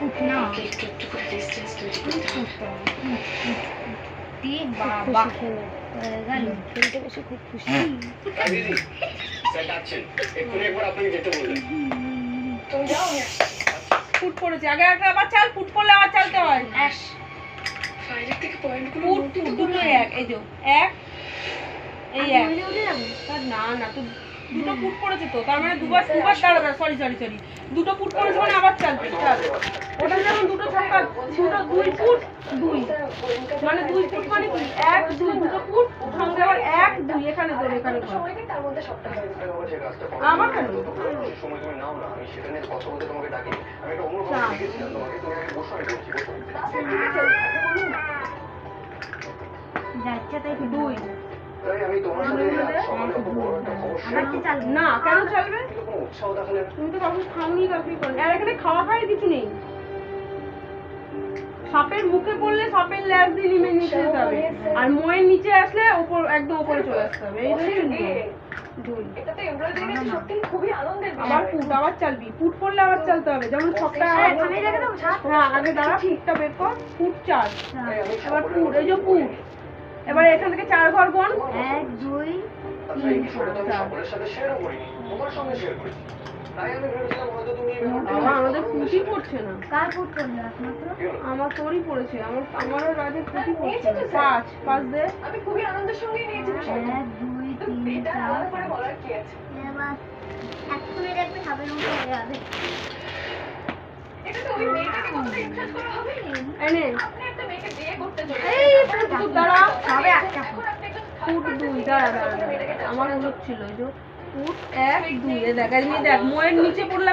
Foot না একটু একটু করে ডিসটেন্স তৈরি করতে হবে। বাবা হয়ে গেল খেলতে বসে খুব খুশি দিদি স্যার ডাকছেন এক্ষুনি একবার আপনাকে যেতে বললেন তুমি যাও না ফুট পড়েছে আগে একটা আবার চাল ফুট পড়লে আবার চালতে হয় অ্যাশ বাইরের থেকে পয়েন্টগুলো ফুট ফুট দুটো এক এই যে এক এই এক তার না না তো দুটো ফুট পড়েছে তো তার মানে দুবার দুবার দাঁড়া সরি সরি সরি দুটো ফুট পড়েছে মানে আবার চালবে চাল ওটা যেমন দুটো ছক্কা দুটো 2 ফুট 2 মানে 2 ফুট মানে কি 1 2 দুটো ফুট সঙ্গে আবার 1 2 এখানে ধরে এখানে ধরে সময় নেই তার মধ্যে সবটা হয়ে যাবে যে কাজটা করো আবার কেন সময় তুমি নাও না আমি সেটা নিয়ে কথা বলতে তোমাকে ডাকি আমি একটা অন্য কথা লিখেছিলাম তোমাকে তুমি আমাকে বসো আমি বলছি বসো যাচ্ছে তাই 2 তাই আমি তোমার সাথে সম্পর্ক বড় একটা খবর শেয়ার করতে না কেন চলবে কিন্তু কোনো উৎসাহ দেখালে তুমি তো কখন খাওনি কাকুই করেন আর এখানে খাওয়া খাওয়ার কিছু নেই সাপের মুখে পড়লে সাপের ল্যাজ দিয়ে নেমে নিচে যেতে হবে আর ময়ের নিচে আসলে উপর একদম উপরে চলে আসতে হবে এই হচ্ছে দুই এটা তো এমব্রয়ডারি কাজ সত্যি খুবই আনন্দের আবার ফুট আবার চালবি ফুট পড়লে আবার চালতে হবে যেমন ছকটা থামিয়ে রেখে দাও হ্যাঁ আগে দাঁড়া ফুটটা বের কর ফুট চার এবার ফুট এই যে ফুট এবার এখান থেকে 4 ঘর গুণ 1 2 আচ্ছা এই বিষয়টা তো আমি সকলের সাথে শেয়ারও করিনি তোমার সঙ্গে শেয়ার করেছি তাই আমি ভেবেছিলাম হয়তো তুমি এই ব্যাপারটা আমাদের ফুটই পড়ছে না কার ফুট করলে একমাত্র আমার তোরই পড়েছে আমারও রাজে ফুটই পড়ছে না 5 5 দে আমি খুবই আনন্দের সঙ্গে নিয়েছি বিষয়টা 1 2 এটা 3 আলাদা করে বলার কি আছে 4 এবার এক্ষুনি দেখবে সাপের মুখে হয়ে যাবে এটা তো ওই মেয়েটাকে কতটা ইমপ্রেস করা হবে এনে আপনি একটা মেয়েকে বিয়ে করতে চলে এই ফুট দাঁড়া সবে একটা এখন আপনি একজন ফুট 2 দাঁড়া দাঁড়া আমার উলট ছিল এই যে ফুট 1 2 এ দেখ এই দেখ ময়ের নিচে পড়লাম